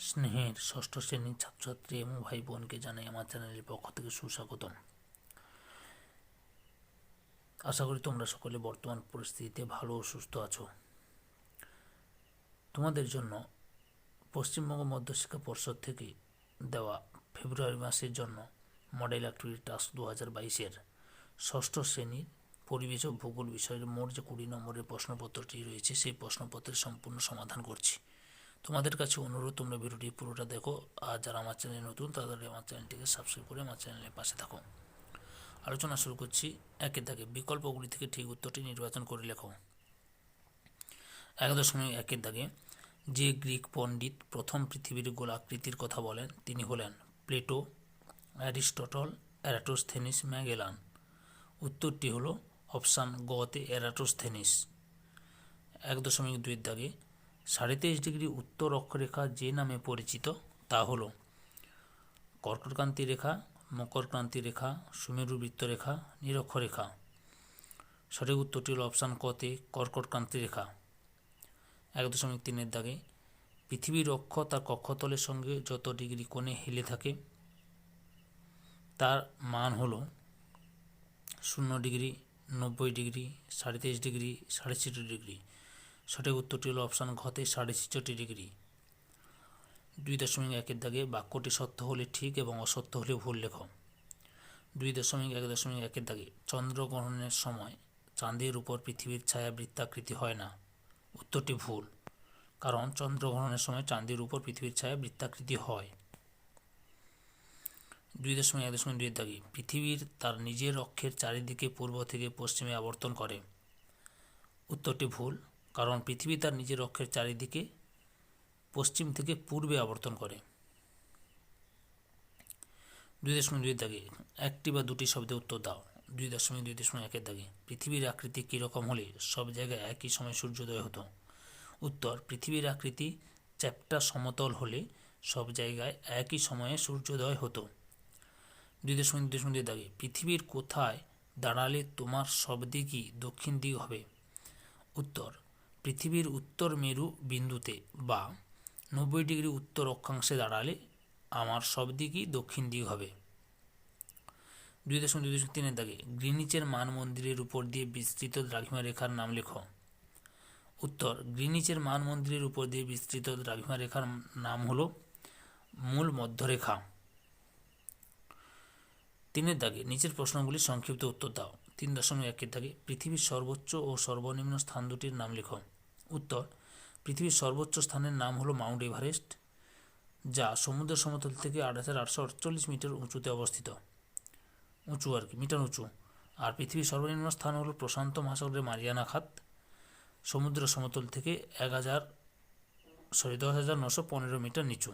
স্নেহের ষষ্ঠ শ্রেণীর ছাত্রছাত্রী এবং ভাই বোনকে জানাই আমার চ্যানেলের পক্ষ থেকে সুস্বাগতম। আশা করি তোমরা সকলে বর্তমান পরিস্থিতিতে ভালো ও সুস্থ আছো। তোমাদের জন্য পশ্চিমবঙ্গ মধ্যশিক্ষা পর্ষদ থেকে দেওয়া ফেব্রুয়ারি মাসের জন্য মডেল অ্যাক্টিভিটি টাস্ক 2022-এর ষষ্ঠ শ্রেণীর পরিবেশ ও ভূগোল বিষয়ের মোট যে 20 নম্বরের প্রশ্নপত্রটি রয়েছে সেই প্রশ্নপত্রের সম্পূর্ণ সমাধান করছি। তোমাদের কাছে অনুরোধ, তোমরা ভিডিওটি পুরোটা দেখো, আর যারা আমার চ্যানেলে নতুন তাদের আমার চ্যানেলটিকে সাবস্ক্রাইব করে আমার চ্যানেলের পাশে থাকো। আলোচনা শুরু করছি। একের দাগে বিকল্পগুলি থেকে ঠিক উত্তরটি নির্বাচন করে লেখো। 1.1 দাগে যে গ্রিক পণ্ডিত প্রথম পৃথিবীর গোলাকৃতির কথা বলেন তিনি হলেন প্লেটো, অ্যারিস্টটল, এরাটোস্থেনিস, ম্যাগেলান। উত্তরটি হলো অপশান গতে এরাটোস্থেনিস। 1.2 দাগে 23.5 ডিগ্রি উত্তর অক্ষরেখা যে নামে পরিচিত তা হলো কর্কটক্রান্তি রেখা, মকরক্রান্তি রেখা, সুমেরু বৃত্তরেখা, নিরক্ষরেখা। সঠিক উত্তরটি হল অপশান কতে কর্কটক্রান্তি রেখা। 1.3 দাগে পৃথিবীর অক্ষ তার কক্ষতলের সঙ্গে যত ডিগ্রি কোণে হেলে থাকে তার মান হল 0 ডিগ্রি, 90 ডিগ্রি, 23.5 ডিগ্রি, 66 ডিগ্রি। সঠিক উত্তরটি হল অপশান ঘতে 66 ডিগ্রি। 2.1 দাগে বাক্যটি সত্য হলে ঠিক এবং অসত্য হলে ভুল লেখো। 2.1 দাগে চন্দ্রগ্রহণের সময় চাঁদের উপর পৃথিবীর ছায়া বৃত্তাকৃতি হয় না। উত্তরটি ভুল, কারণ চন্দ্রগ্রহণের সময় চাঁদের উপর পৃথিবীর ছায়া বৃত্তাকৃতি হয়। 2.1 দাগে পৃথিবীর তার নিজের অক্ষের চারিদিকে পূর্ব থেকে পশ্চিমে আবর্তন করে। উত্তরটি ভুল, কারণ পৃথিবী তার নিজের অক্ষের চারিদিকে পশ্চিম থেকে পূর্বে আবর্তন করে। 2.2 দাগে একটি বা দুটি শব্দে উত্তর দাও। 2.2.1 দাগে পৃথিবীর আকৃতি কীরকম হলে সব জায়গায় একই সময় সূর্যোদয় হতো। উত্তর পৃথিবীর আকৃতি চ্যাপ্টা সমতল হলে সব জায়গায় একই সময়ে সূর্যোদয় হতো। 2.2 দাগে পৃথিবীর কোথায় দাঁড়ালে তোমার সব দিকই দক্ষিণ দিক হবে। উত্তর পৃথিবীর উত্তর মেরু বিন্দুতে বা 90 ডিগ্রি উত্তর অক্ষাংশে দাঁড়ালে আমার সব দিকই দক্ষিণ দিক হবে। 2.2.3 দাগে গ্রিনিচের মান মন্দিরের উপর দিয়ে বিস্তৃত দ্রাঘিমা রেখার নাম লেখো। উত্তর গ্রিনিচের মান মন্দিরের উপর দিয়ে বিস্তৃত দ্রাঘিমা রেখার নাম হলো মূল মধ্যরেখা। 3 দাগে নিচের প্রশ্নগুলি সংক্ষিপ্ত উত্তর দাও। 3.1 দাগে পৃথিবীর সর্বোচ্চ ও সর্বনিম্ন স্থান দুটির নাম লেখো। উত্তর পৃথিবীর সর্বোচ্চ স্থানের নাম হলো মাউন্ট এভারেস্ট, যা সমুদ্র সমতল থেকে 8,848 মিটার উঁচুতে অবস্থিত। মিটার উঁচু। আর পৃথিবীর সর্বনিম্ন স্থান হলো প্রশান্ত মহাসাগরের মারিয়ানা খাত, সমুদ্র সমতল থেকে 10,915 মিটার নিচু।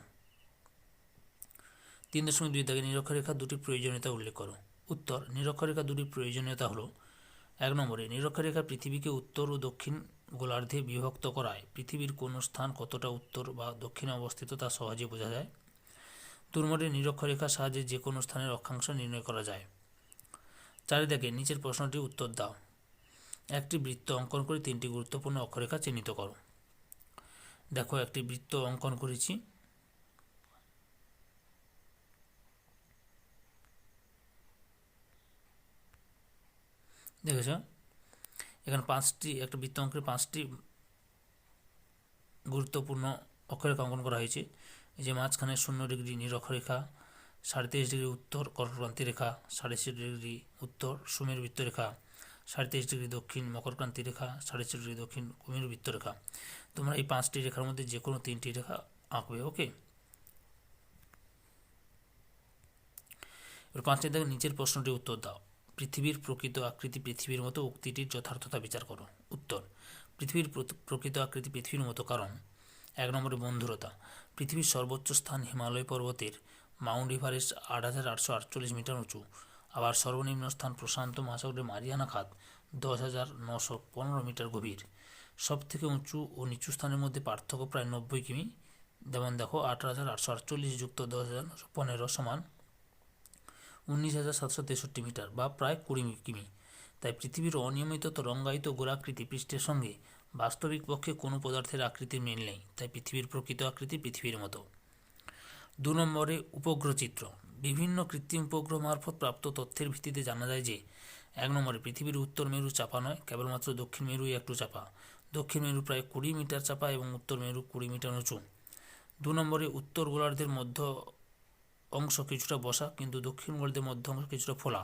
3.2 দাগে নিরক্ষরেখা দুটি প্রয়োজনীয়তা উল্লেখ করো। উত্তর নিরক্ষরেখা দুটি প্রয়োজনীয়তা হলো 1 নম্বরে নিরক্ষরেখা পৃথিবীকে উত্তর ও দক্ষিণ গোলার্ধে বিভক্ত করায় পৃথিবীর কোন স্থান কতটা উত্তর বা দক্ষিণে অবস্থিত তা সহজে বোঝা যায়। 2 নম্বরে নিরক্ষরেখার সাহায্যে যে কোনো স্থানের অক্ষাংশ নির্ণয় করা যায়। 4 দাগে নিচের প্রশ্নটির উত্তর দাও। একটি বৃত্ত অঙ্কন করে 3টি গুরুত্বপূর্ণ অক্ষরেখা চিহ্নিত করো। দেখো, একটি বৃত্ত অঙ্কন করেছি। দেখেছ, এখানে একটা বৃত্ত অঙ্কের 5টি গুরুত্বপূর্ণ অক্ষরেখা অঙ্কন করা হয়েছে। এই যে মাঝখানে 0 ডিগ্রি নিরক্ষরেখা, 23.5 ডিগ্রি উত্তর কর্কটক্রান্তি রেখা, 66 ডিগ্রি উত্তর সুমেরু বৃত্তরেখা, 23.5 ডিগ্রি দক্ষিণ মকরক্রান্তি রেখা, 66 ডিগ্রি দক্ষিণ কুমেরু বৃত্তরেখা। তোমরা এই 5টি রেখার মধ্যে যে কোনো 3টি রেখা আঁকবে। ওকে, এবার 5 দাগে নিচের প্রশ্নটির উত্তর দাও। পৃথিবীর প্রকৃত আকৃতি পৃথিবীর মতো উক্তিটির যথার্থতা বিচার করো। উত্তর পৃথিবীর প্রকৃত আকৃতি পৃথিবীর মতো কারণ 1 নম্বরে বন্ধুরতা। পৃথিবীর সর্বোচ্চ স্থান হিমালয় পর্বতের মাউন্ট এভারেস্ট 8,848 মিটার উঁচু। আবার সর্বনিম্ন স্থান প্রশান্ত মহাসাগরের মারিয়ানা খাত 10,915 মিটার গভীর। সব থেকে উঁচু ও নিচু স্থানের মধ্যে পার্থক্য প্রায় 90 কিমি। যেমন দেখো, 8,848 যুক্ত 10,915 সমান 19,763 মিটার বা প্রায় 20 কিমি। তাই পৃথিবীর অনিয়মিত তরঙ্গায়িত গোলাকৃতি পৃষ্ঠের সঙ্গে বাস্তবিক পক্ষে কোনো পদার্থের আকৃতির মিল নেই। তাই পৃথিবীর প্রকৃত আকৃতি পৃথিবীর মতো। 2 নম্বরে উপগ্রহ চিত্র। বিভিন্ন কৃত্রিম উপগ্রহ মারফত প্রাপ্ত তথ্যের ভিত্তিতে জানা যায় যে 1 নম্বরে পৃথিবীর উত্তর মেরু চাপা নয়, কেবলমাত্র দক্ষিণ মেরুই একটু চাপা। দক্ষিণ মেরু প্রায় 20 মিটার চাপা এবং উত্তর মেরু 20 মিটার উঁচু। 2 নম্বরে উত্তর গোলার্ধের মধ্য অংশ কিছুটা বসা, কিন্তু দক্ষিণ গোলার্ধের মধ্য অংশ কিছুটা ফোলা।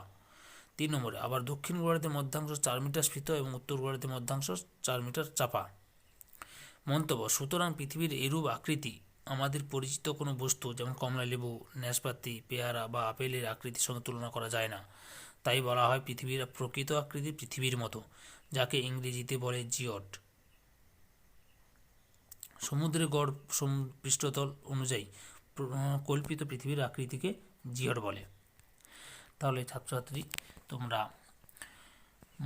3 নম্বরে আবার দক্ষিণ গোলার্ধের মধ্যাংশ 4 মিটার স্ফীত এবং উত্তর গোলার্ধের মধ্যাংশ 4 মিটার চাপা। মন্তব্য: সুতরাং পৃথিবীর এরূপ আকৃতি আমাদের পরিচিত কোনো বস্তু যেমন কমলালেবু, নাশপাতি, পেয়ারা বা আপেলের আকৃতির সঙ্গে তুলনা করা যায় না। তাই বলা হয় পৃথিবীর প্রকৃত আকৃতি পৃথিবীর মতো, যাকে ইংরেজিতে বলে জিওড। সমুদ্রের গড় পৃষ্ঠতল অনুযায়ী কল্পিত পৃথিবীর আকৃতিকে জিওড বলে। তাহলে ছাত্রছাত্রী, তোমরা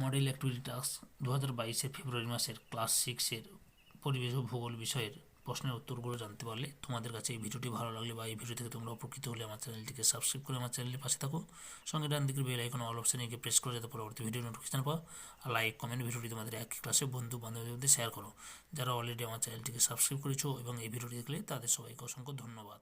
মডেল অ্যাক্টিভিটি টাস্ক 2022 ফেব্রুয়ারি মাসের ক্লাস 6 পরিবেশ ও ভূগোল বিষয়ের প্রশ্নের উত্তরগুলো জানতে পারলে। তোমাদের কাছে এই ভিডিওটি ভালো লাগলে বা এই ভিডিও থেকে তোমরা উপকৃত হলে আমার চ্যানেলটিকে সাবস্ক্রাইব করে আমার চ্যানেলের পাশে থাকো। সঙ্গে ডান দিকের বেল আইকন অল অপশনে গিয়ে প্রেস করে, যাতে পরবর্তী ভিডিও নোটিফিকেশন পাও। আর লাইক, কমেন্ট, ভিডিওটি তোমাদের একই ক্লাসে বন্ধু বান্ধবদের মধ্যে শেয়ার করো। যারা অলরেডি আমার চ্যানেলটিকে সাবস্ক্রাইব করেছো এবং এই ভিডিওটি দেখলে তাদের সবাইকে অসংখ্য ধন্যবাদ।